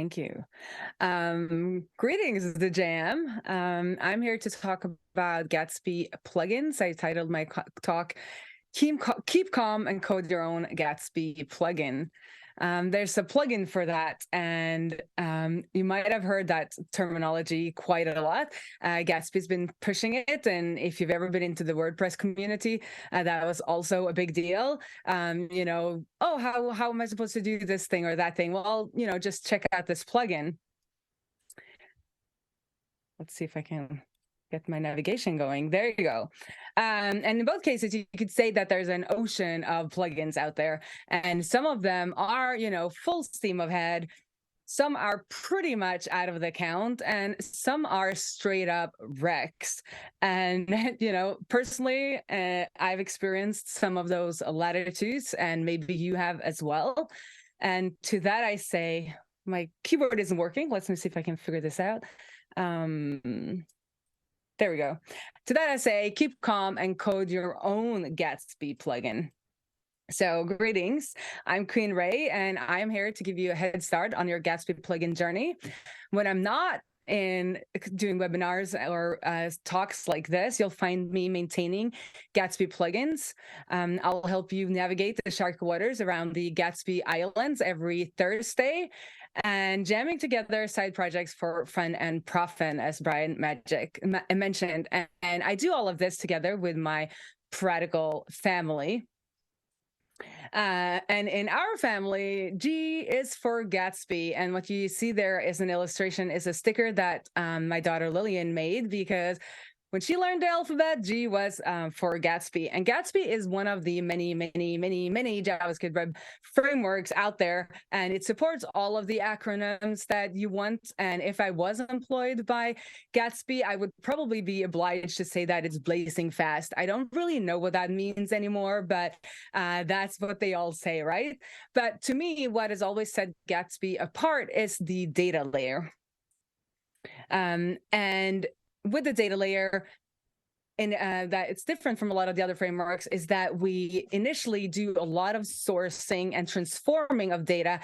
Thank you. Greetings, the Jam. I'm here to talk about Gatsby plugins. I titled my talk Keep Calm and Code Your Own Gatsby Plugin. There's a plugin for that, and you might have heard that terminology quite a lot. Gatsby's been pushing it, and if you've ever been into the WordPress community, that was also a big deal. Oh, how am I supposed to do this thing or that thing? Well, just check out this plugin. Let's see if I can get my navigation going. There you go. And in both cases, you could say that there's an ocean of plugins out there, and some of them are, full steam ahead. Some are pretty much out of the count, and some are straight up wrecks. And, personally, I've experienced some of those latitudes, and maybe you have as well. And to that, I say, my keyboard isn't working. Let me see if I can figure this out. There we go. To that I say, keep calm and code your own Gatsby plugin. So greetings, I'm Queen Raae, and I'm here to give you a head start on your Gatsby plugin journey. When I'm not in doing webinars or talks like this, you'll find me maintaining Gatsby plugins. I'll help you navigate the shark waters around the Gatsby Islands every Thursday, and jamming together side projects for fun and profit, as Brian mentioned. And I do all of this together with my practical family. And in our family, G is for Gatsby. And what you see there is an illustration, is a sticker that my daughter Lillian made, because when she learned the alphabet, G was for Gatsby. And Gatsby is one of the many JavaScript web frameworks out there, and it supports all of the acronyms that you want. And if I was employed by Gatsby, I would probably be obliged to say that it's blazing fast. I don't really know what that means anymore, but that's what they all say, right? But to me, what has always set Gatsby apart is the data layer. And with the data layer, and that it's different from a lot of the other frameworks, is that we initially do a lot of sourcing and transforming of data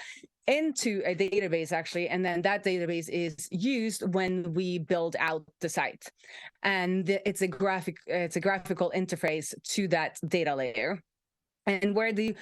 into a database, actually, and then that database is used when we build out the site, and it's a graphical interface to that data layer. And where the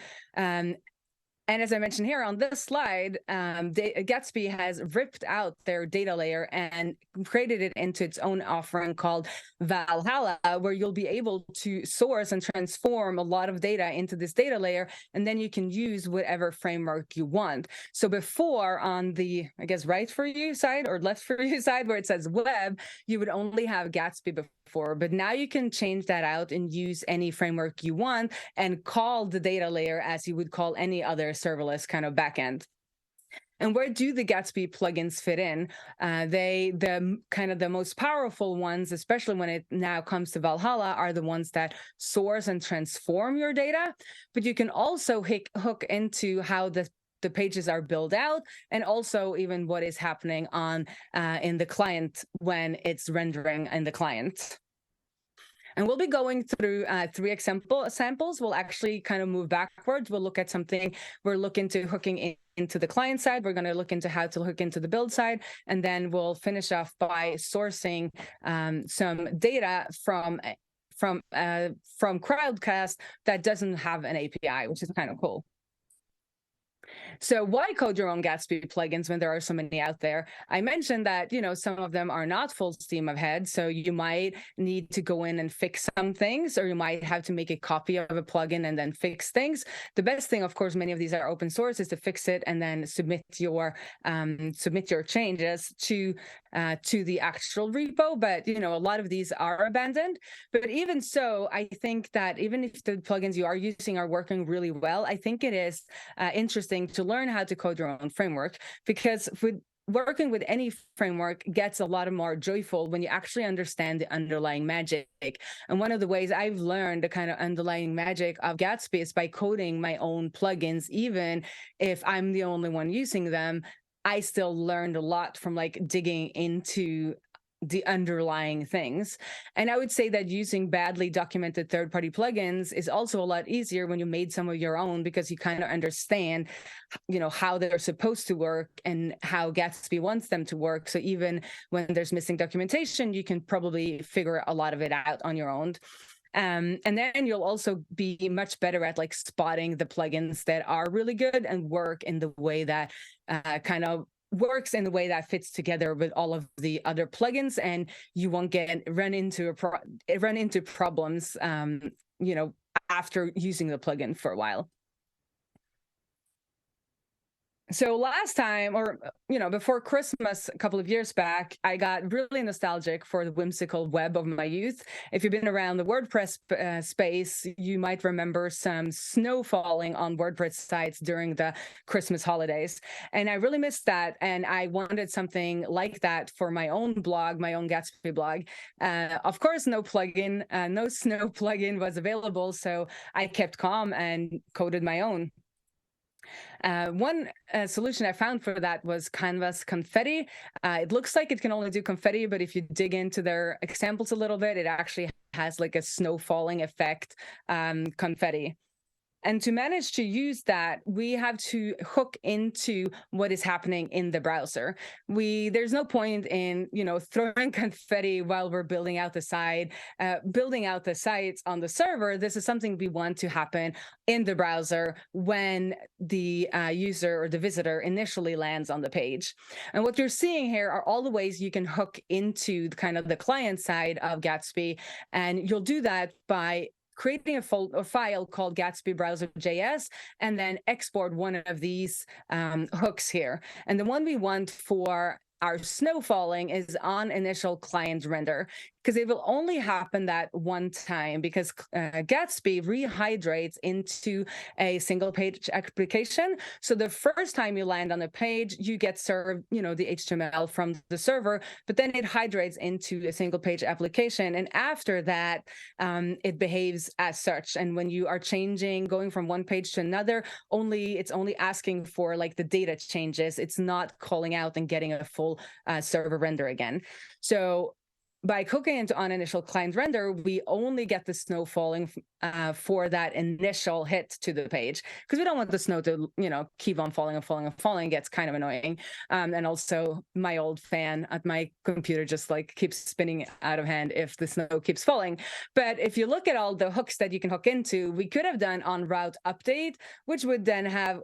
and as I mentioned here on this slide, Gatsby has ripped out their data layer and created it into its own offering called Valhalla, where you'll be able to source and transform a lot of data into this data layer, and then you can use whatever framework you want. So before, on the, I guess, right for you side or left for you side, where it says web, you would only have Gatsby before, but now you can change that out and use any framework you want and call the data layer as you would call any other serverless kind of backend. And where do the Gatsby plugins fit in? The kind of the most powerful ones, especially when it now comes to Valhalla, are the ones that source and transform your data. But you can also hook into how the pages are built out, and also even what is happening on in the client when it's rendering in the client. And we'll be going through 3 samples. We'll actually kind of move backwards. We'll look at something. We're looking to hooking into the client side. We're going to look into how to hook into the build side. And then we'll finish off by sourcing some data from Crowdcast that doesn't have an API, which is kind of cool. So why code your own Gatsby plugins when there are so many out there? I mentioned that, some of them are not full steam ahead, so you might need to go in and fix some things, or you might have to make a copy of a plugin and then fix things. The best thing, of course, many of these are open source, is to fix it and then submit your changes to the actual repo. But a lot of these are abandoned. But even so, I think that even if the plugins you are using are working really well, I think it is interesting to learn how to code your own framework, because working with any framework gets a lot more joyful when you actually understand the underlying magic. And one of the ways I've learned the kind of underlying magic of Gatsby is by coding my own plugins. Even if I'm the only one using them, I still learned a lot from digging into the underlying things. And I would say that using badly documented third-party plugins is also a lot easier when you made some of your own, because you kind of understand, how they're supposed to work and how Gatsby wants them to work. So even when there's missing documentation, you can probably figure a lot of it out on your own. And then you'll also be much better at like spotting the plugins that are really good and work in the way that kind of works in the way that fits together with all of the other plugins, and you won't run into problems, after using the plugin for a while. So last time, or before Christmas, a couple of years back, I got really nostalgic for the whimsical web of my youth. If you've been around the WordPress space, you might remember some snow falling on WordPress sites during the Christmas holidays. And I really missed that. And I wanted something like that for my own blog, my own Gatsby blog. Of course, no snow plugin was available. So I kept calm and coded my own. One solution I found for that was Canvas Confetti. It looks like it can only do confetti, but if you dig into their examples a little bit, it actually has like a snow falling effect confetti. And to manage to use that, we have to hook into what is happening in the browser. There's no point in, throwing confetti while we're building out the site on the server. This is something we want to happen in the browser when the user or the visitor initially lands on the page. And what you're seeing here are all the ways you can hook into kind of the client side of Gatsby. And you'll do that by creating a file called Gatsby browser.js, and then export one of these hooks here. And the one we want for our snow falling is on initial client render, because it will only happen that one time, because Gatsby rehydrates into a single page application. So the first time you land on a page, you get served, the HTML from the server, but then it hydrates into a single page application. And after that, it behaves as such. And when you are going from one page to another, it's only asking for like the data changes. It's not calling out and getting a full server render again. So by hooking into on initial client render, we only get the snow falling for that initial hit to the page, because we don't want the snow to, keep on falling and falling and falling. It gets kind of annoying. And also my old fan at my computer just like keeps spinning out of hand if the snow keeps falling. But if you look at all the hooks that you can hook into, we could have done on route update, which would then have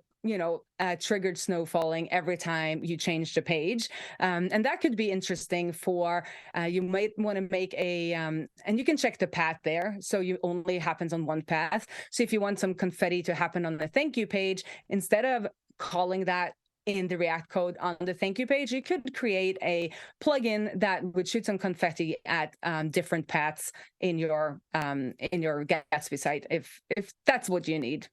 triggered snow falling every time you change the page. And that could be interesting for, you might want to make and you can check the path there. So you only happens on one path. So if you want some confetti to happen on the thank you page, instead of calling that in the React code on the thank you page, you could create a plugin that would shoot some confetti at different paths in your Gatsby site, if that's what you need.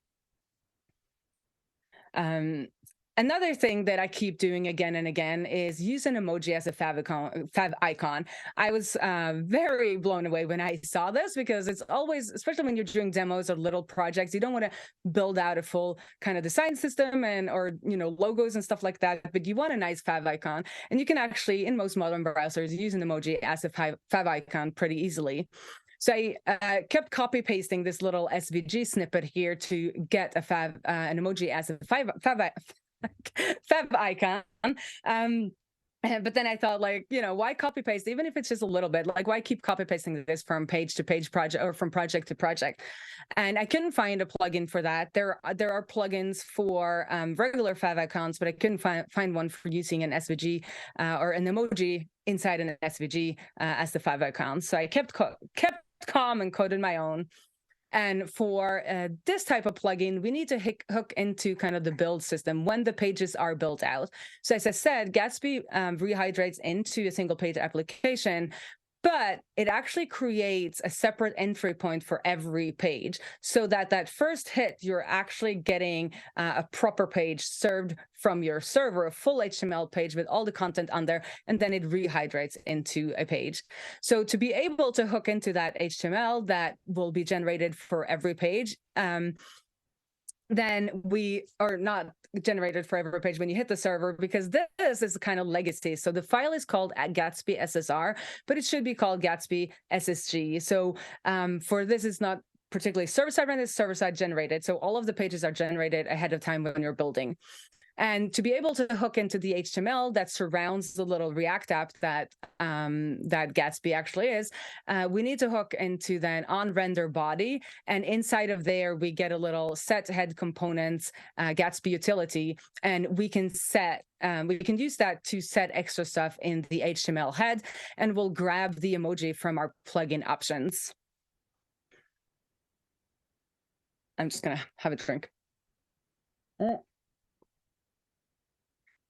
Another thing that I keep doing again and again is use an emoji as a fav icon. I was very blown away when I saw this, because it's always, especially when you're doing demos or little projects, you don't want to build out a full kind of design system or logos and stuff like that, but you want a nice fav icon. And you can actually, in most modern browsers, use an emoji as a fav icon pretty easily. So I kept copy pasting this little SVG snippet here to get an emoji as a fav icon. But then I thought, why copy paste, even if it's just a little bit? Like, why keep copy pasting this from page to page project or from project to project? And I couldn't find a plugin for that. There are plugins for regular fav icons, but I couldn't find one for using an SVG or an emoji inside an SVG as the fav icon. So I kept calm and coded my own. And for this type of plugin, we need to hook into kind of the build system when the pages are built out. So as I said, Gatsby rehydrates into a single page application, but it actually creates a separate entry point for every page, so that first hit, you're actually getting a proper page served from your server, a full HTML page with all the content on there, and then it rehydrates into a page. So to be able to hook into that HTML that will be generated for every page, then we are not generated for every page when you hit the server, because this is kind of legacy. So the file is called Gatsby SSR, but it should be called Gatsby SSG. So for this, it's not particularly server-side rendered, it's server-side generated. So all of the pages are generated ahead of time when you're building. And to be able to hook into the HTML that surrounds the little React app that that Gatsby actually is, we need to hook into then on render body. And inside of there, we get a little set head components, Gatsby utility, and we can set we can use that to set extra stuff in the HTML head, and we'll grab the emoji from our plugin options. I'm just gonna have a drink.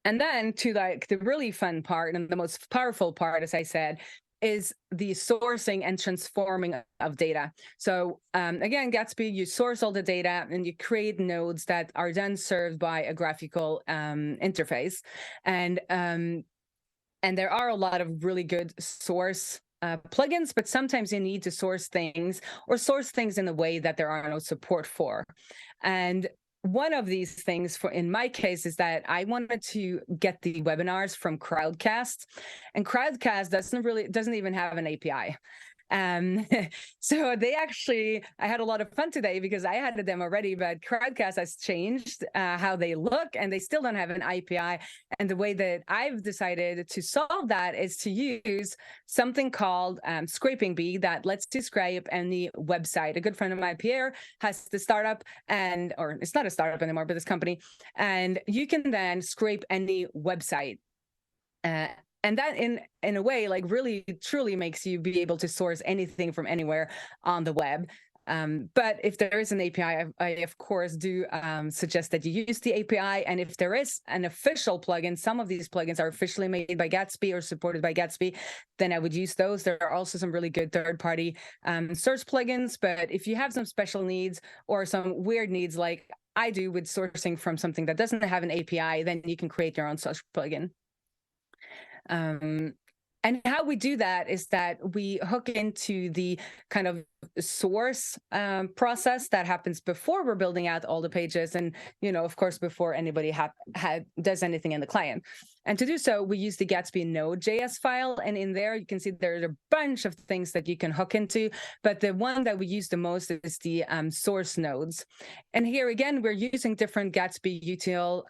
And then to like the really fun part and the most powerful part, as I said, is the sourcing and transforming of data. So again, Gatsby, you source all the data and you create nodes that are then served by a graphical interface. And there are a lot of really good source plugins, but sometimes you need to source things in a way that there are no support for. And one of these things, in my case, is that I wanted to get the webinars from Crowdcast, and Crowdcast doesn't even have an API. So they actually, I had a lot of fun today because I had a demo ready, but Crowdcast has changed how they look, and they still don't have an API. And the way that I've decided to solve that is to use something called Scraping Bee that lets you scrape any website. A good friend of mine, Pierre, has the startup, or it's not a startup anymore, but this company, and you can then scrape any website. And that in a way, like really truly makes you be able to source anything from anywhere on the web. But if there is an API, I of course do suggest that you use the API. And if there is an official plugin, some of these plugins are officially made by Gatsby or supported by Gatsby, then I would use those. There are also some really good third-party search plugins. But if you have some special needs or some weird needs like I do with sourcing from something that doesn't have an API, then you can create your own such plugin. And how we do that is that we hook into the kind of source process that happens before we're building out all the pages, and of course before anybody does anything in the client. And to do so, we use the Gatsby Node.js file, and in there you can see there's a bunch of things that you can hook into, but the one that we use the most is the source nodes. And here again, we're using different Gatsby util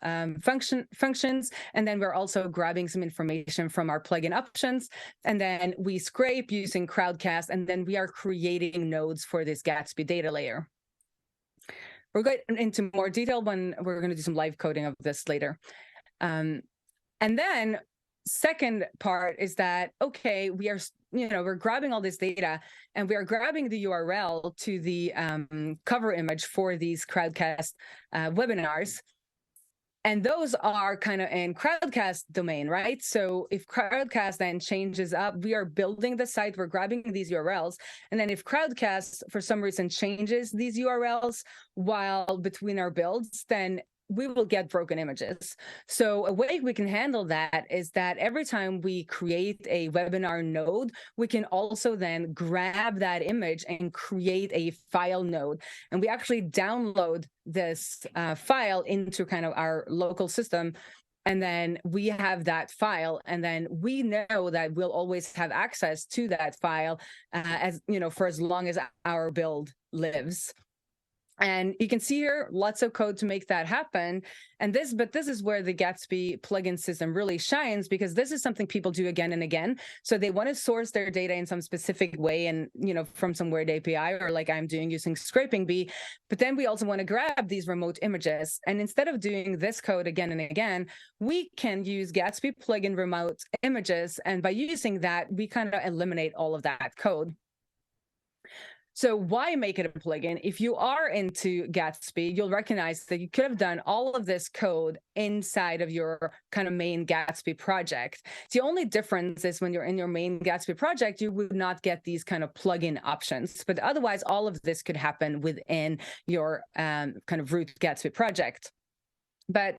functions, and then we're also grabbing some information from our plugin options, and then we scrape using Crowdcast, and then we are creating nodes for this Gatsby data layer. We'll go into more detail when we're going to do some live coding of this later. And then second part is that, okay, we are, we're grabbing all this data and we are grabbing the URL to the cover image for these Crowdcast webinars. And those are kind of in Crowdcast domain, right? So if Crowdcast then changes up, we are building the site, we're grabbing these URLs. And then if Crowdcast for some reason changes these URLs while between our builds, then we will get broken images. So a way we can handle that is that every time we create a webinar node, we can also then grab that image and create a file node. And we actually download this file into kind of our local system. And then we have that file, and then we know that we'll always have access to that file for as long as our build lives. And you can see here lots of code to make that happen. But this is where the Gatsby plugin system really shines, because this is something people do again and again. So they want to source their data in some specific way, and from some weird API, or like I'm doing using Scraping Bee. But then we also want to grab these remote images. And instead of doing this code again and again, we can use Gatsby plugin remote images. And by using that, we kind of eliminate all of that code. So why make it a plugin? If you are into Gatsby, you'll recognize that you could have done all of this code inside of your kind of main Gatsby project. The only difference is when you're in your main Gatsby project, you would not get these kind of plugin options. But otherwise, all of this could happen within your kind of root Gatsby project. But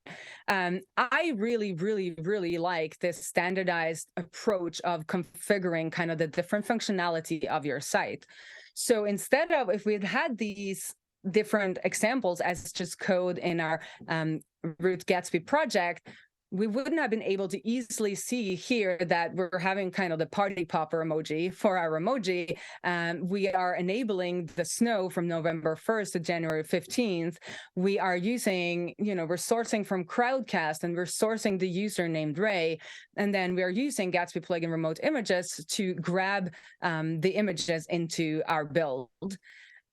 I really, really, really like this standardized approach of configuring kind of the different functionality of your site. So instead of, if we had these different examples as just code in our root Gatsby project, we wouldn't have been able to easily see here that we're having kind of the party popper emoji for our emoji. We are enabling the snow from November 1st to January 15th. We are using, we're sourcing from Crowdcast, and we're sourcing the user named Raae. And then we are using Gatsby plugin remote images to grab the images into our build.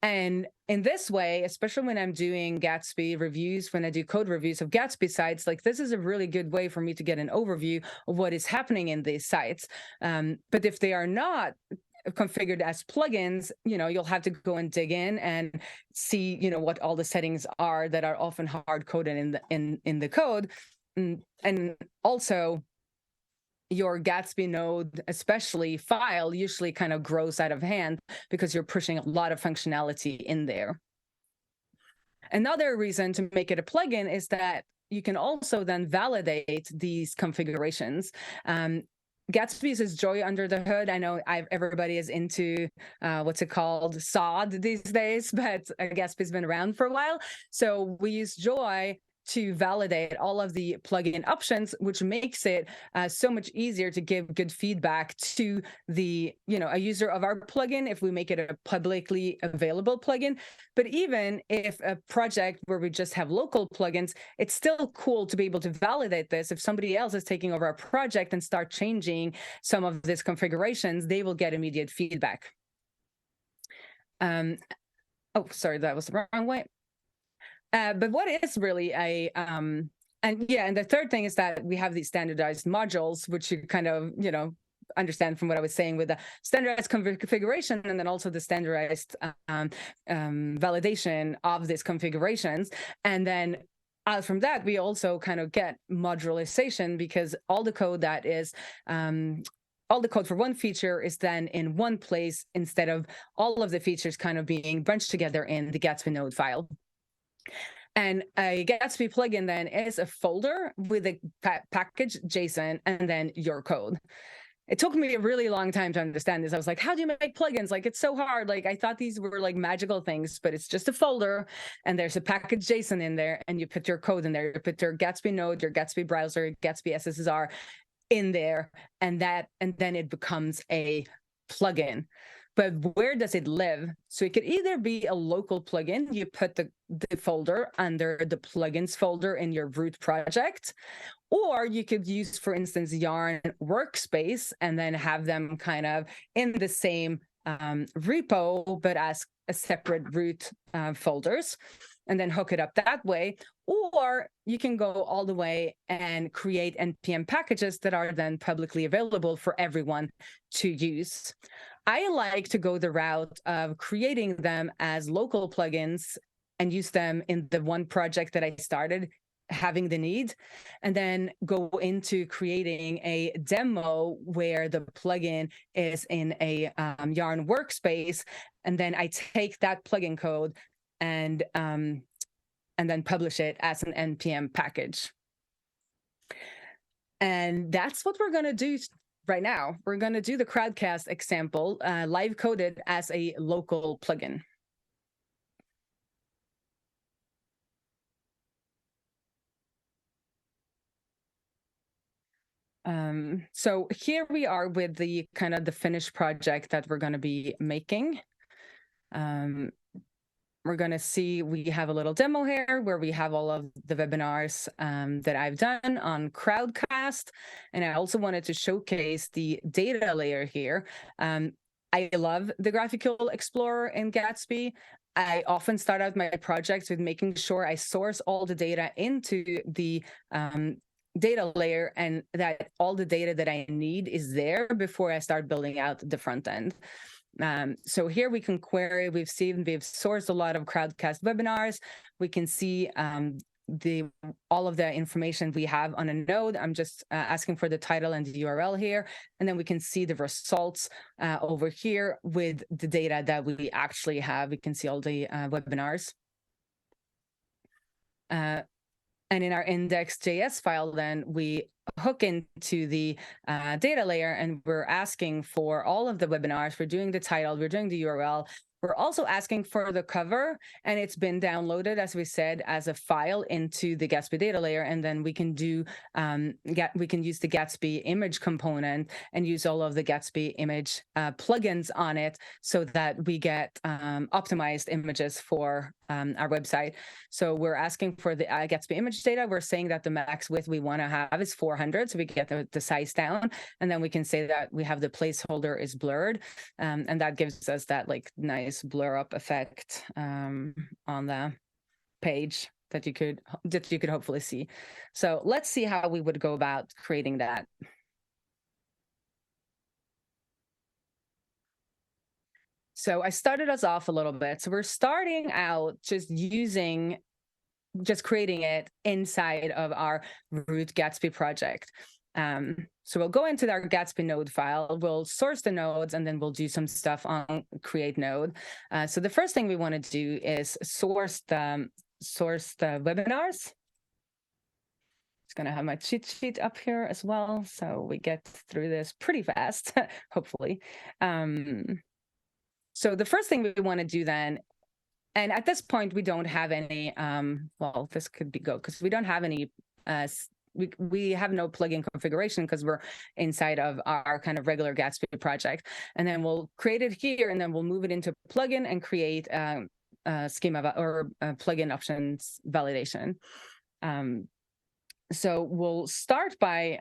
And in this way, especially when I'm doing Gatsby reviews, when I do code reviews of Gatsby sites, like this is a really good way for me to get an overview of what is happening in these sites. But if they are not configured as plugins, you'll have to go and dig in and see, what all the settings are that are often hard coded in the code. And also, your Gatsby node, especially file, usually kind of grows out of hand because you're pushing a lot of functionality in there. Another reason to make it a plugin is that you can also then validate these configurations. Gatsby uses Joy under the hood. I know everybody is into what's it called, SOD these days, but Gatsby's been around for a while. So we use Joy to validate all of the plugin options, which makes it so much easier to give good feedback to the, a user of our plugin if we make it a publicly available plugin. But even if a project where we just have local plugins, it's still cool to be able to validate this. If somebody else is taking over our project and start changing some of these configurations, they will get immediate feedback. Oh, sorry, that was the wrong way. But what is really and the third thing is that we have these standardized modules, which you kind of, understand from what I was saying with the standardized configuration, and then also the standardized validation of these configurations. And then out from that, we also kind of get modularization, because all the code that is all the code for one feature is then in one place, instead of all of the features kind of being bunched together in the Gatsby node file. And a Gatsby plugin then is a folder with a package JSON and then your code. It took me a really long time to understand this. I was like, how do you make plugins? Like, it's so hard. Like, I thought these were like magical things, but it's just a folder and there's a package JSON in there, and you put your code in there. You put your Gatsby node, your Gatsby browser, Gatsby SSR in there, and then it becomes a plugin. But where does it live? So it could either be a local plugin. You put the folder under the plugins folder in your root project, or you could use, for instance, Yarn workspace and then have them kind of in the same repo, but as a separate root folders, and then hook it up that way. Or you can go all the way and create NPM packages that are then publicly available for everyone to use. I like to go the route of creating them as local plugins and use them in the one project that I started having the need, and then go into creating a demo where the plugin is in a Yarn workspace, and then I take that plugin code and then publish it as an NPM package. And that's what we're going to do right now. We're going to do the Crowdcast example, live coded as a local plugin. So here we are with the kind of the finished project that we're going to be making. We're going to see, we have a little demo here where we have all of the webinars that I've done on Crowdcast. And I also wanted to showcase the data layer here. I love the Graphical Explorer in Gatsby. I often start out my projects with making sure I source all the data into the data layer, and that all the data that I need is there before I start building out the front end. So here we can query, we've sourced a lot of Crowdcast webinars. We can see all of the information we have on a node. I'm just asking for the title and the URL here, and then we can see the results over here with the data that we actually have. We can see all the webinars. And in our index.js file, then we hook into the data layer, and we're asking for all of the webinars. We're doing the title, we're doing the URL, We're also asking for the cover, and it's been downloaded, as we said, as a file into the Gatsby data layer, and then we can do we can use the Gatsby image component and use all of the Gatsby image plugins on it, so that we get optimized images for our website. So we're asking for the Gatsby image data. We're saying that the max width we want to have is 400, so we get the size down, and then we can say that we have the placeholder is blurred, and that gives us that like nice blur up effect on the page that you could hopefully see. So let's see how we would go about creating that. So I started us off a little bit. So we're starting out just creating it inside of our root Gatsby project. So we'll go into our Gatsby node file, we'll source the nodes, and then we'll do some stuff on create node. So the first thing we want to do is source the webinars. Just going to have my cheat sheet up here as well, so we get through this pretty fast, hopefully. So the first thing we want to do then, and at this point we don't have any, well, this could be go, because we don't have any we have no plugin configuration because we're inside of our kind of regular Gatsby project. And then we'll create it here, and then we'll move it into plugin and create schema or plugin options validation. So we'll start by,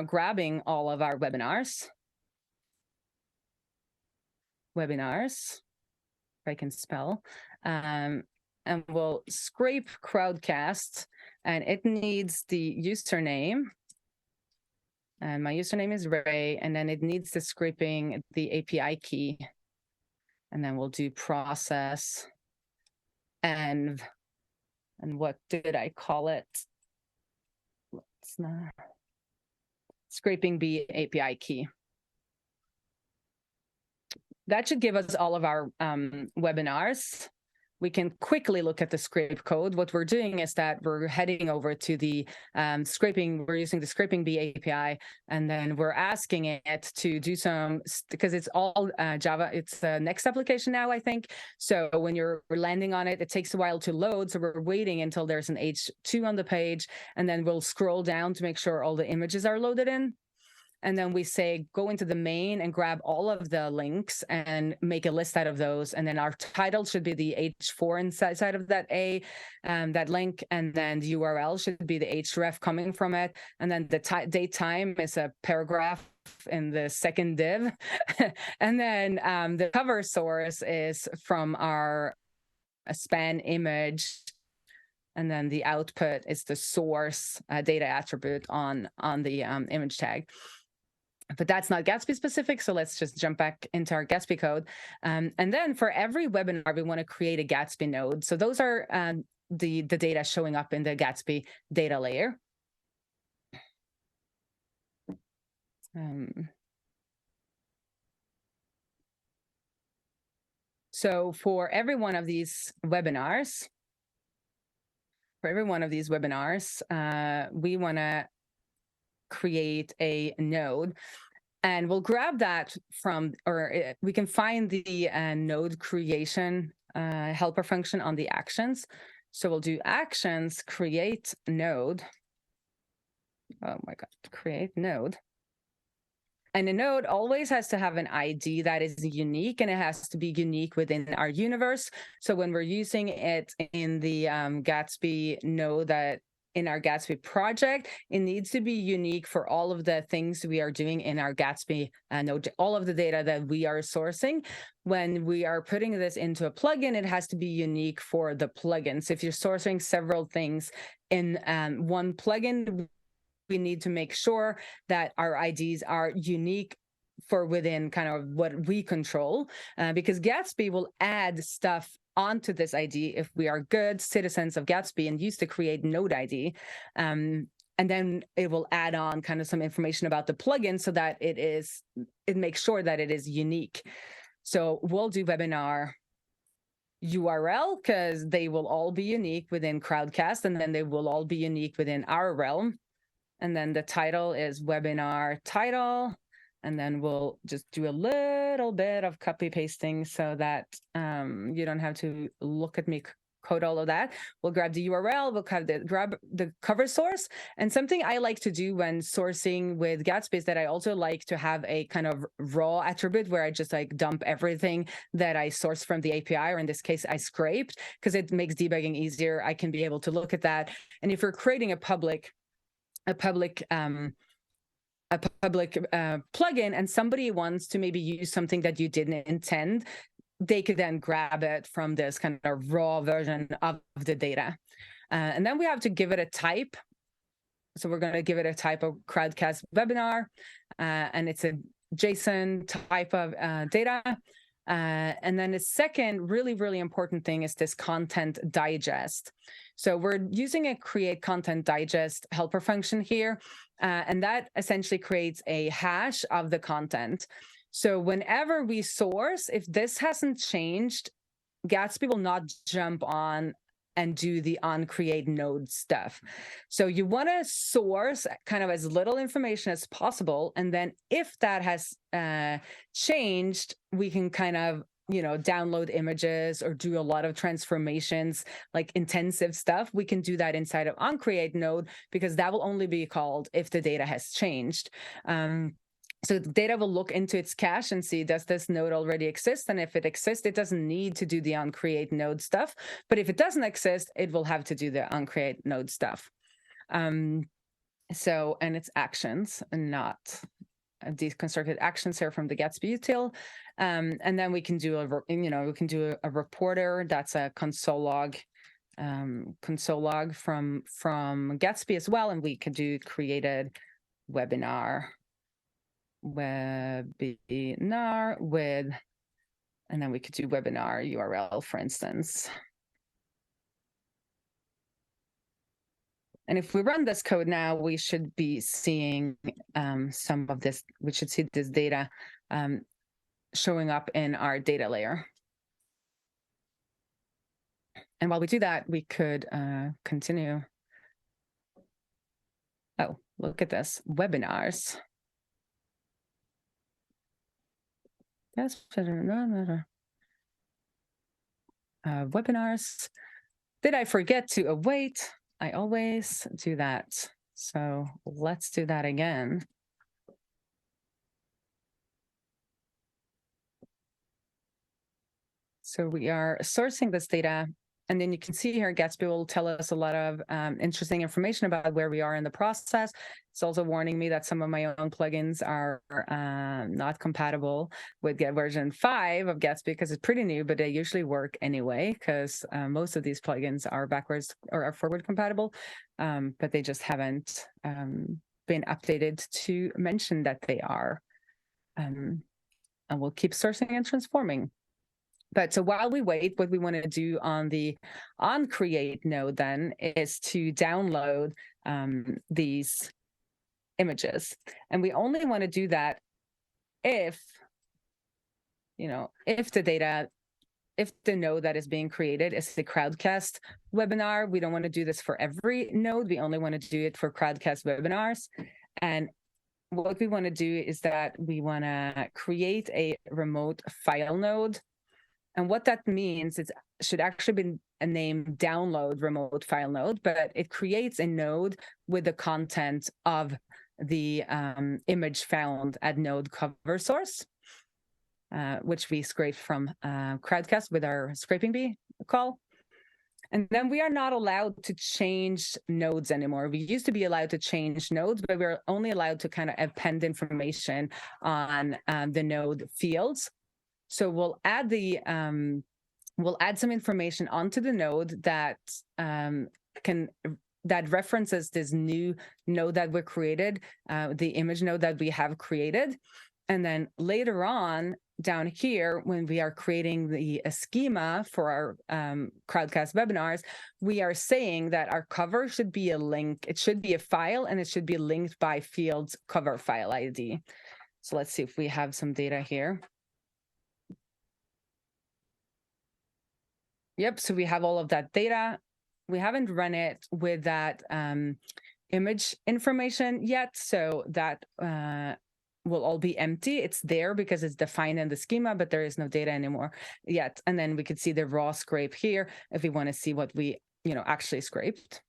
grabbing all of our webinars, if I can spell, and we'll scrape Crowdcast, and it needs the username, and my username is Raae, and then it needs the scraping the API key, and then we'll do process and what did I call it? Let's not scraping B API key. That should give us all of our webinars. We can quickly look at the scrape code. What we're doing is that we're heading over to the scraping. We're using the scraping B API, and then we're asking it to do some, because it's all Java. It's the next application now, I think. So when you're landing on it, it takes a while to load. So we're waiting until there's an H2 on the page, and then we'll scroll down to make sure all the images are loaded in. And then we say, go into the main and grab all of the links and make a list out of those. And then our title should be the H4 inside of that that link. And then the URL should be the href coming from it. And then the date time is a paragraph in the second div. And then the cover source is from our span image. And then the output is the source data attribute on the image tag. But that's not Gatsby specific, so let's just jump back into our Gatsby code. And then for every webinar, we want to create a Gatsby node. So those are the data showing up in the Gatsby data layer. So for every one of these webinars, we want to create a node, and we'll grab that from, or we can find the node creation helper function on the actions. So we'll do actions create node. Oh my God, create node. And a node always has to have an ID that is unique, and it has to be unique within our universe. So when we're using it in the Gatsby node that in our Gatsby project, it needs to be unique for all of the things we are doing in our Gatsby node, all of the data that we are sourcing. When we are putting this into a plugin, it has to be unique for the plugin. So if you're sourcing several things in one plugin, we need to make sure that our IDs are unique for within kind of what we control, because Gatsby will add stuff onto this ID if we are good citizens of Gatsby and use the create node ID. And then it will add on kind of some information about the plugin so that it makes sure that it is unique. So we'll do webinar URL because they will all be unique within Crowdcast, and then they will all be unique within our realm. And then the title is webinar title. And then we'll just do a little bit of copy pasting so that you don't have to look at me code all of that. We'll grab the URL, we'll grab the cover source. And something I like to do when sourcing with Gatsby is that I also like to have a kind of raw attribute where I just like dump everything that I source from the API, or in this case, I scraped, because it makes debugging easier. I can be able to look at that. And if you're creating a public plugin and somebody wants to maybe use something that you didn't intend, they could then grab it from this kind of raw version of the data. And then we have to give it a type. So we're going to give it a type of Crowdcast webinar, and it's a JSON type of data. And then the second really, really important thing is this content digest. So we're using a create content digest helper function here, and that essentially creates a hash of the content. So whenever we source, if this hasn't changed, Gatsby will not jump on and do the on create node stuff. So you want to source kind of as little information as possible. And then if that has changed, we can kind of, download images or do a lot of transformations, like intensive stuff. We can do that inside of on create node, because that will only be called if the data has changed. So the data will look into its cache and see, does this node already exist? And if it exists, it doesn't need to do the onCreate node stuff. But if it doesn't exist, it will have to do the onCreate node stuff. And it's actions and not these constructed actions here from the Gatsby util. And then we can do a reporter. That's a console log from Gatsby as well. And we could do created webinar with, and then we could do webinar URL, for instance. And if we run this code now, we should be seeing some of this. We should see this data showing up in our data layer. And while we do that, we could continue. Oh, look at this, webinars. Yes, webinars. Did I forget to await? I always do that. So let's do that again. So we are sourcing this data. And then you can see here, Gatsby will tell us a lot of interesting information about where we are in the process. It's also warning me that some of my own plugins are not compatible with version 5 of Gatsby, because it's pretty new, but they usually work anyway, because most of these plugins are backwards or are forward compatible, but they just haven't been updated to mention that they are. And we'll keep sourcing and transforming. But so while we wait, what we want to do on the onCreate node then is to download these images. And we only want to do that if the node that is being created is the Crowdcast webinar. We don't want to do this for every node. We only want to do it for Crowdcast webinars. And what we want to do is that we want to create a remote file node. And what that means is it should actually be a name download remote file node, but it creates a node with the content of the image found at node cover source, which we scraped from Crowdcast with our scraping bee call. And then we are not allowed to change nodes anymore. We used to be allowed to change nodes, but we're only allowed to kind of append information on the node fields. So we'll add some information onto the node that references this new node that we created, the image node that we have created. And then later on down here, when we are creating the schema for our Crowdcast webinars, we are saying that our cover should be a link. It should be a file, and it should be linked by field's cover file ID. So let's see if we have some data here. Yep, so we have all of that data. We haven't run it with that image information yet, so that will all be empty. It's there because it's defined in the schema, but there is no data anymore yet. And then we could see the raw scrape here if we want to see what we, actually scraped.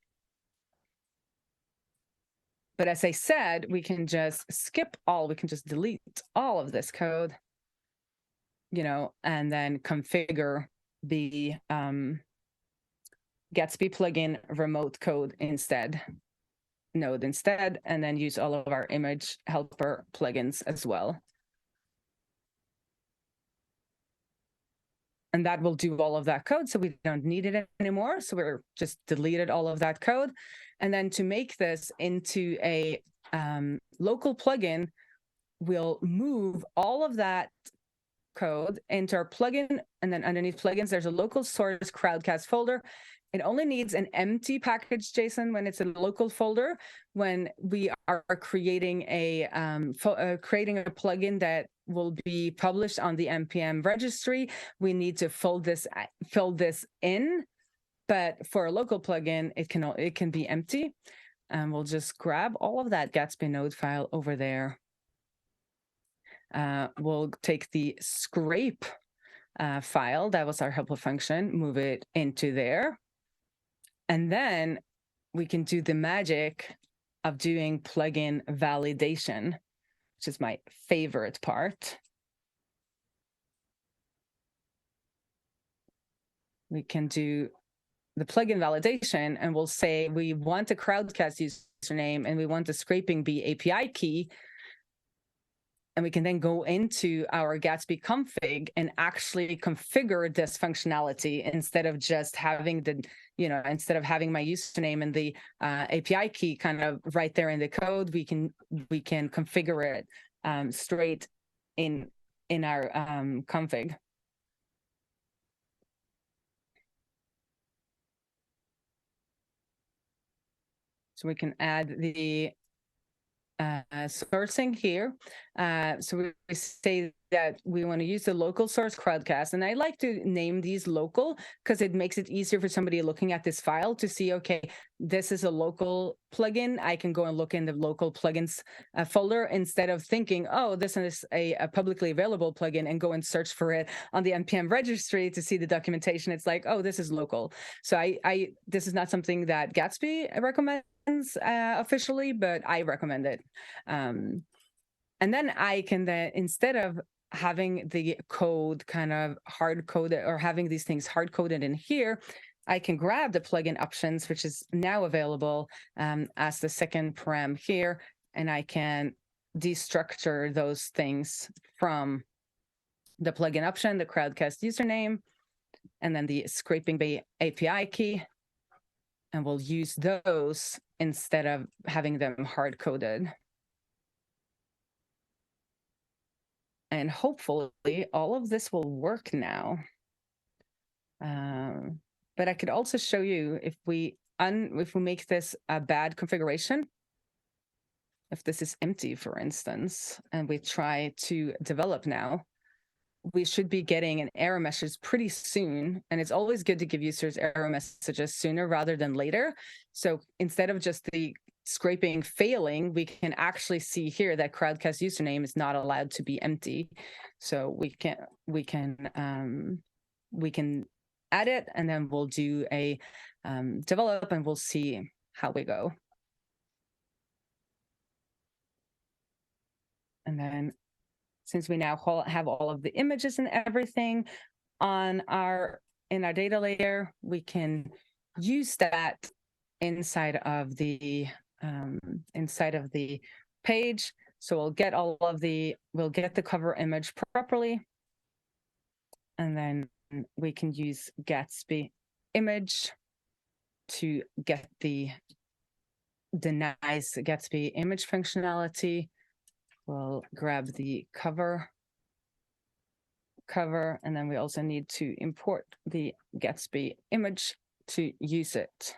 But as I said, we can just we can just delete all of this code, and then configure the Gatsby plugin remote code node instead, and then use all of our image helper plugins as well. And that will do all of that code, so we don't need it anymore. So we're just deleted all of that code. And then to make this into a local plugin, we'll move all of that code into our plugin. And then underneath plugins, there's a local source Crowdcast folder. It only needs an empty package JSON when it's a local folder. When we are creating a plugin that will be published on the npm registry, we need to fill this in. But for a local plugin, it can be empty. And we'll just grab all of that Gatsby node file over there. We'll take the scrape file, that was our helper function, move it into there. And then we can do the magic of doing plugin validation, which is my favorite part. We can do the plugin validation, and we'll say we want a Crowdcast username and we want the scraping be API key. And we can then go into our Gatsby config and actually configure this functionality instead of just having instead of having my username and the API key kind of right there in the code. We can configure it straight in our config. So we can add the sourcing here. So we say that we want to use the local source Crowdcast, and I like to name these local because it makes it easier for somebody looking at this file to see, okay, this is a local plugin. I can go and look in the local plugins folder instead of thinking, oh, this is a publicly available plugin, and go and search for it on the npm registry to see the documentation. It's like, oh, this is local. So this is not something that Gatsby recommends officially, but I recommend it. And then I can instead of having the code kind of hard coded or having these things hard coded in here, I can grab the plugin options, which is now available as the second param here, and I can destructure those things from the plugin option, the Crowdcast username, and then the scraping by API key. And we'll use those instead of having them hard coded. And hopefully all of this will work now. But I could also show you if we make this a bad configuration, if this is empty, for instance, and we try to develop now, we should be getting an error message pretty soon. And it's always good to give users error messages sooner rather than later. So instead of just the scraping failing, we can actually see here that Crowdcast username is not allowed to be empty. So we can add it, and then we'll do a develop, and we'll see how we go. And then since we now have all of the images and everything in our data layer, we can use that inside of the page. So we'll get the cover image properly, and then we can use Gatsby image to get the nice Gatsby image functionality. We'll grab the cover, and then we also need to import the Gatsby image to use it.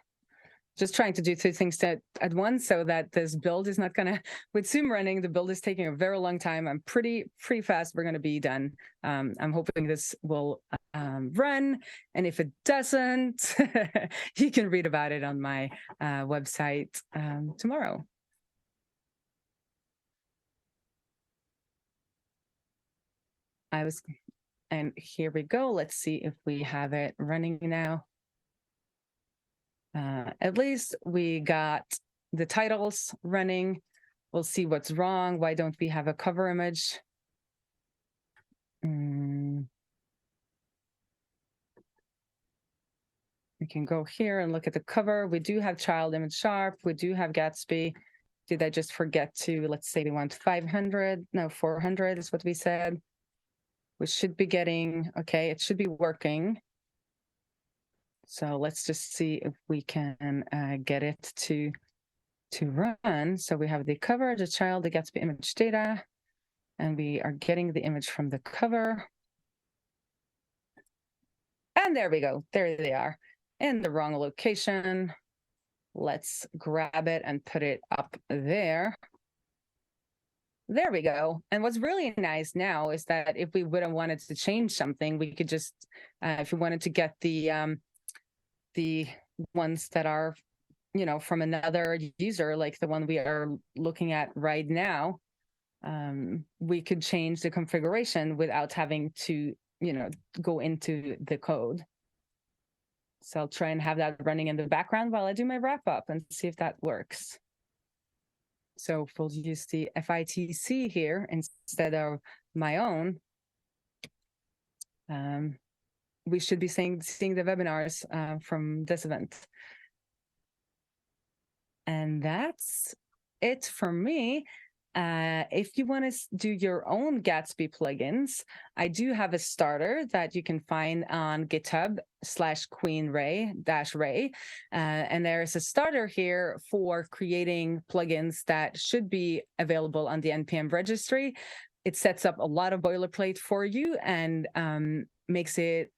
Just trying to do two things at once so that this build is not gonna, with Zoom running, the build is taking a very long time. I'm pretty fast. We're gonna be done. I'm hoping this will run, and if it doesn't, you can read about it on my website tomorrow. And here we go. Let's see if we have it running now. At least we got the titles running. We'll see what's wrong. Why don't we have a cover image? We can go here and look at the cover. We do have child image sharp. We do have Gatsby. Did I just forget to, let's say we want 500? No, 400 is what we said. We should be getting, okay, it should be working. So let's just see if we can get it to run. So we have the cover, the child, the Gatsby image data, and we are getting the image from the cover. And there we go. There they are in the wrong location. Let's grab it and put it up there. There we go. And what's really nice now is that if we would have wanted to change something, we could just, if we wanted to get the ones that are, you know, from another user, like the one we are looking at right now, we could change the configuration without having to, you know, go into the code. So I'll try and have that running in the background while I do my wrap up and see if that works. So if we'll use the FITC here instead of my own, we should be seeing the webinars from this event. And that's it for me. If you want to do your own Gatsby plugins, I do have a starter that you can find on GitHub/Queen Raae-Raae. And there's a starter here for creating plugins that should be available on the NPM registry. It sets up a lot of boilerplate for you and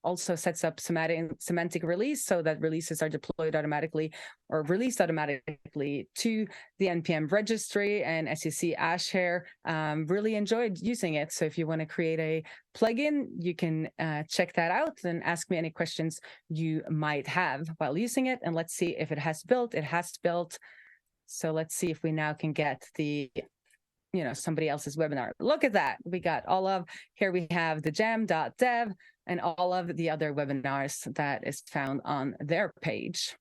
also sets up semantic release so that releases are deployed automatically or released automatically to the NPM registry. And as you see, Ash here really enjoyed using it. So if you want to create a plugin, you can check that out and ask me any questions you might have while using it. And let's see if it has built. It has built. So let's see if we now can get the somebody else's webinar. Look at that. We got here we have the gem.dev and all of the other webinars that is found on their page.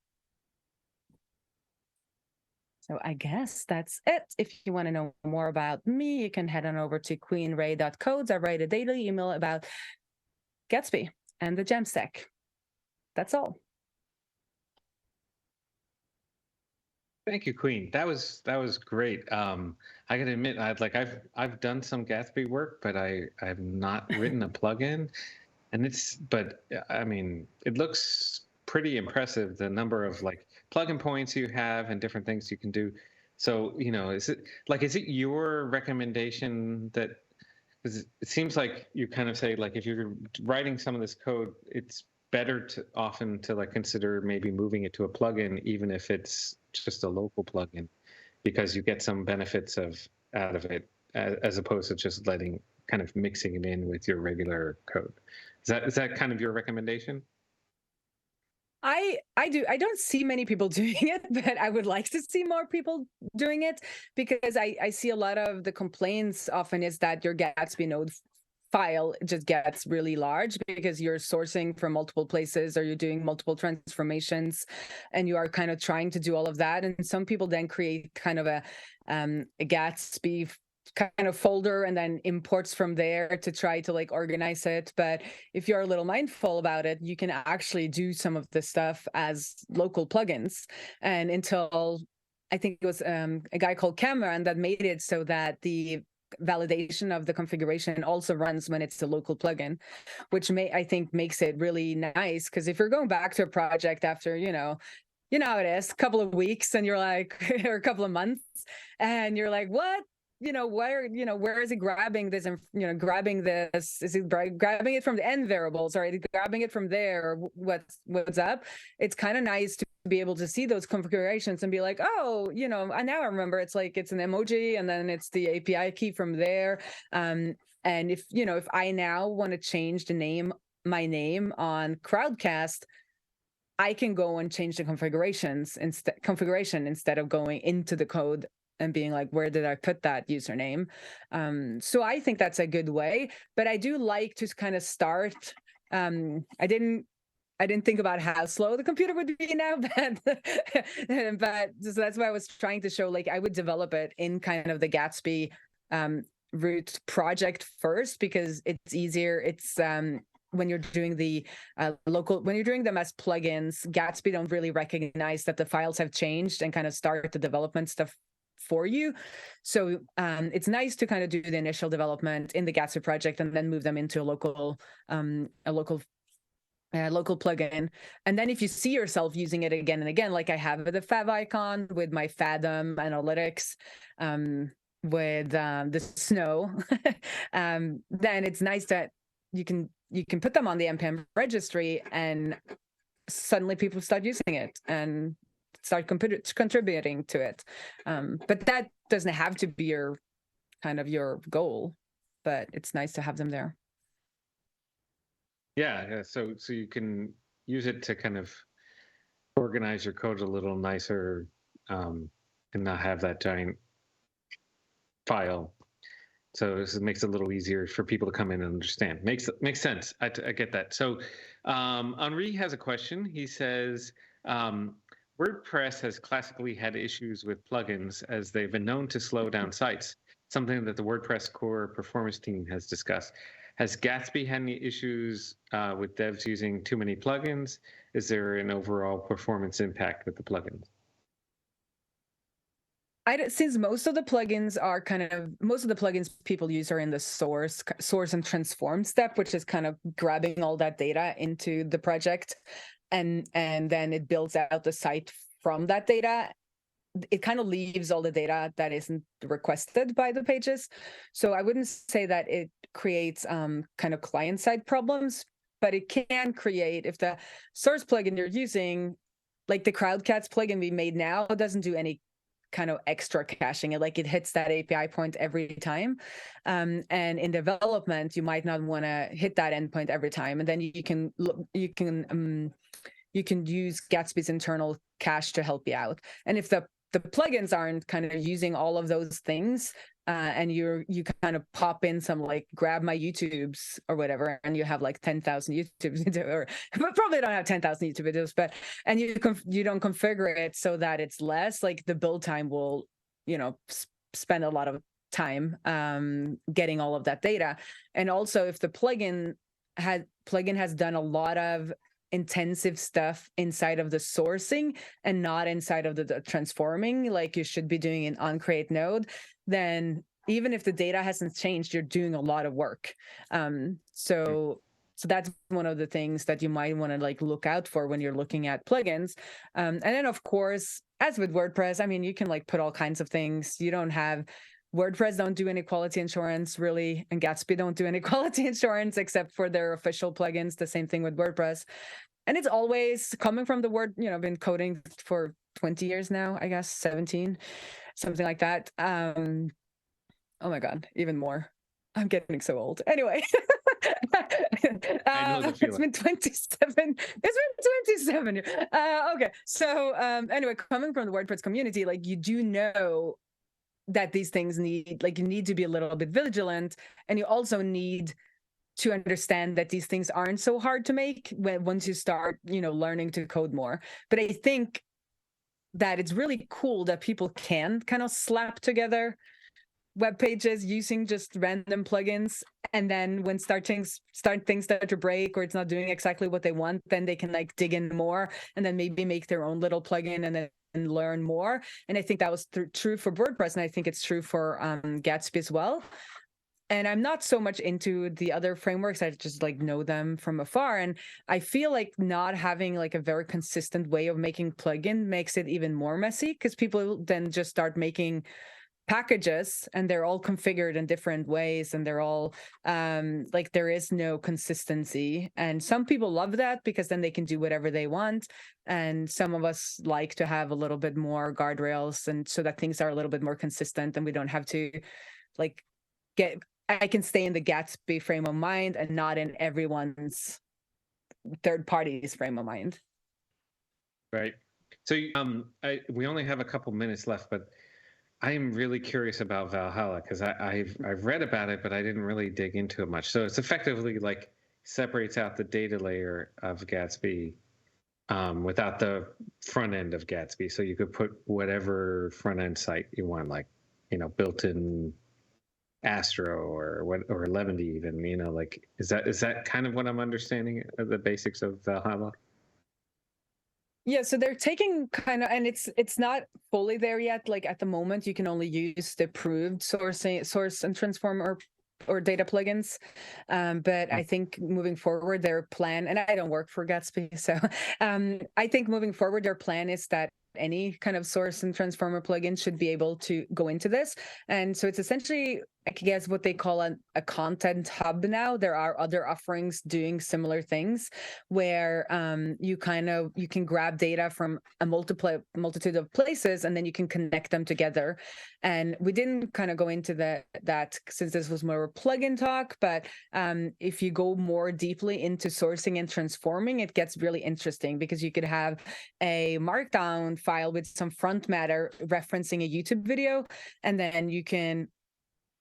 So I guess that's it. If you want to know more about me, you can head on over to queenraae.codes. I write a daily email about Gatsby and the gem stack. That's all. Thank you, Queen. That was great. I gotta admit, I've done some Gatsby work, but I've not written a plugin, and but I mean, it looks pretty impressive, the number of like plugin points you have and different things you can do. So is it your recommendation that, because it seems like you kind of say like if you're writing some of this code, it's better to often like consider maybe moving it to a plugin, even if it's just a local plugin, because you get some benefits out of it as opposed to just kind of mixing it in with your regular code. Is that kind of your recommendation? I don't see many people doing it, but I would like to see more people doing it, because I see a lot of the complaints often is that your Gatsby node file just gets really large because you're sourcing from multiple places or you're doing multiple transformations and you are kind of trying to do all of that. And some people then create kind of a Gatsby kind of folder and then imports from there to try to like organize it. But if you're a little mindful about it, you can actually do some of the stuff as local plugins. And until I think it was a guy called Cameron that made it so that the validation of the configuration also runs when it's a local plugin, which I think makes it really nice. Because if you're going back to a project after, you know how it is, a couple of weeks and you're like, or a couple of months, and you're like, what? Where is it grabbing this? And grabbing this, is it grabbing it from the end variables, or is it grabbing it from there? What's up? It's kind of nice to be able to see those configurations and be like, oh, I now remember it's like it's an emoji and then it's the API key from there. And if I now want to change my name on Crowdcast, I can go and change the configuration instead of going into the code and being like, where did I put that username? So I think that's a good way, but I do like to kind of start. I didn't think about how slow the computer would be now, but so that's why I was trying to show, like, I would develop it in kind of the Gatsby root project first, because it's easier. It's when you're doing the when you're doing them as plugins, Gatsby don't really recognize that the files have changed and kind of start the development stuff for you. So it's nice to kind of do the initial development in the Gatsby project and then move them into a local plugin. And then if you see yourself using it again and again, like I have the fav icon with my Fathom analytics, with the snow, then it's nice that you can put them on the npm registry, and suddenly people start using it and start contributing to it. But that doesn't have to be your goal, but it's nice to have them there. Yeah. So you can use it to kind of organize your code a little nicer, and not have that giant file. So this makes it a little easier for people to come in and understand. Makes sense. I get that. So Henri has a question. He says, WordPress has classically had issues with plugins as they've been known to slow down sites, something that the WordPress core performance team has discussed. Has Gatsby had any issues with devs using too many plugins? Is there an overall performance impact with the plugins? Since most of the plugins people use are in the source and transform step, which is kind of grabbing all that data into the project, and then it builds out the site from that data. It kind of leaves all the data that isn't requested by the pages. So I wouldn't say that it creates kind of client-side problems, but it can create, if the source plugin you're using, like the CrowdCats plugin we made now, doesn't do any kind of extra caching. It hits that API point every time. And in development, you might not want to hit that endpoint every time. And then you can use Gatsby's internal cache to help you out. And if the plugins aren't kind of using all of those things, and you kind of pop in some like grab my YouTubes or whatever, and you have like 10,000 YouTube but probably don't have 10,000 YouTube videos, but and you don't configure it so that it's less, like the build time will spend a lot of time getting all of that data. And also if the plugin has done a lot of intensive stuff inside of the sourcing and not inside of the transforming, like you should be doing it on create node, then even if the data hasn't changed, you're doing a lot of work. So that's one of the things that you might want to like look out for when you're looking at plugins. And then of course, as with WordPress, I mean, you can like put all kinds of things. WordPress don't do any quality insurance really, and Gatsby don't do any quality insurance except for their official plugins. The same thing with WordPress. And it's always coming from the word, been coding for 20 years now, I guess, 17, something like that. Oh my God, even more. I'm getting so old. Anyway, I know the feeling. It's been 27. It's been 27 years. Okay. So anyway, coming from the WordPress community, like you do know that these things you need to be a little bit vigilant, and you also need to understand that these things aren't so hard to make once you start, learning to code more. But I think that it's really cool that people can kind of slap together web pages using just random plugins, and then when things start to break or it's not doing exactly what they want, then they can like dig in more and then maybe make their own little plugin and then learn more. And I think that was true for WordPress, and I think it's true for Gatsby as well. And I'm not so much into the other frameworks. I just like know them from afar. And I feel like not having like a very consistent way of making plugin makes it even more messy, because people then just start making packages and they're all configured in different ways, and they're all like there is no consistency. And some people love that because then they can do whatever they want, and some of us like to have a little bit more guardrails, and so that things are a little bit more consistent and we don't have to like I can stay in the Gatsby frame of mind and not in everyone's third party's frame of mind. Right. So we only have a couple minutes left, but I'm really curious about Valhalla because I've read about it, but I didn't really dig into it much. So it's effectively like separates out the data layer of Gatsby without the front end of Gatsby. So you could put whatever front end site you want, like, built-in Astro or what, or Leventy even, like, is that kind of what I'm understanding of the basics of Valhalla? Yeah, so they're taking kind of, and it's not fully there yet. Like at the moment, you can only use the approved source and transform or data plugins. But I think moving forward, their plan, and I don't work for Gatsby, so I think moving forward, their plan is that any kind of source and transformer plugin should be able to go into this. And so it's essentially, I guess, what they call a content hub now. There are other offerings doing similar things where you can grab data from a multitude of places, and then you can connect them together. And we didn't kind of go into that since this was more a plugin talk, but if you go more deeply into sourcing and transforming, it gets really interesting because you could have a markdown file with some front matter referencing a YouTube video, and then you can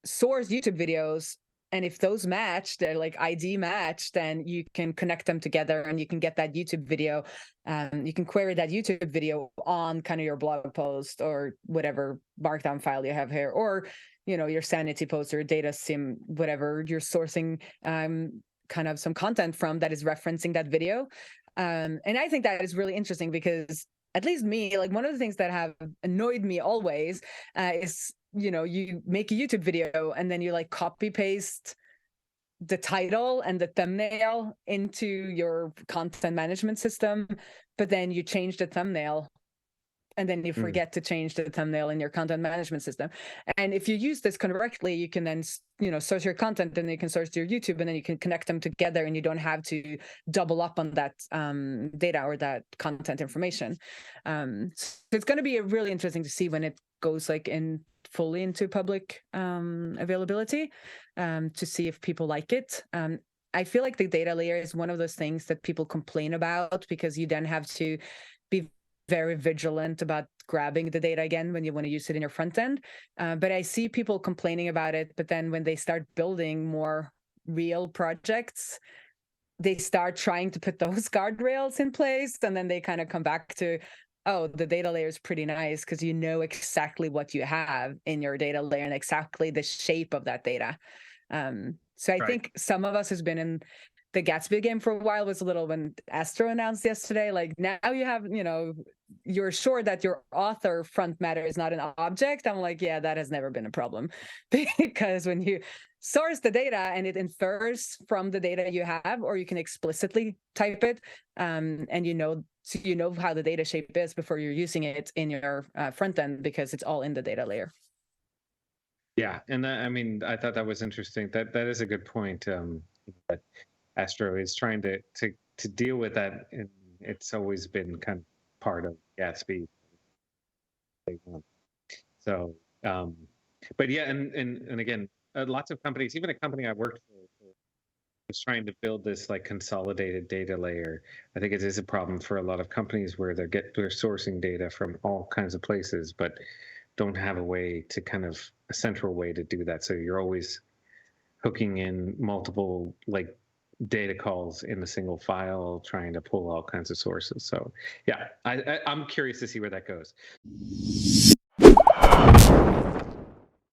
source YouTube videos, and if those match, they're like ID match, then you can connect them together and you can get that YouTube video. You can query that YouTube video on kind of your blog post or whatever markdown file you have here, or your sanity post or data sim, whatever you're sourcing kind of some content from that is referencing that video. And I think that is really interesting because, at least me, like one of the things that have annoyed me always is, you make a YouTube video and then you like copy paste the title and the thumbnail into your content management system, but then you change the thumbnail and then you forget to change the thumbnail in your content management system. And if you use this correctly, you can then, source your content, and then you can source your YouTube, and then you can connect them together, and you don't have to double up on that data or that content information. So it's going to be really interesting to see when it goes like fully into public availability, to see if people like it. I feel like the data layer is one of those things that people complain about because you then have to be very vigilant about grabbing the data again when you want to use it in your front end. But I see people complaining about it, but then when they start building more real projects, they start trying to put those guardrails in place, and then they kind of come back to, oh, the data layer is pretty nice because you know exactly what you have in your data layer and exactly the shape of that data. So I think some of us has been in the Gatsby game for a while was a little when Astro announced yesterday, like now you have, you're sure that your author front matter is not an object. I'm like, yeah, that has never been a problem because when you source the data and it infers from the data you have, or you can explicitly type it, and so you know how the data shape is before you're using it in your front end because it's all in the data layer. Yeah, and I thought that was interesting. That is a good point. That Astro is trying to deal with that, and it's always been kind of part of Gatsby. So, but yeah, and again, lots of companies, even a company I worked for, was trying to build this like consolidated data layer. I think it is a problem for a lot of companies where they're sourcing data from all kinds of places, but don't have a central way to do that. So you're always hooking in multiple like data calls in a single file, trying to pull all kinds of sources. So yeah, I'm curious to see where that goes.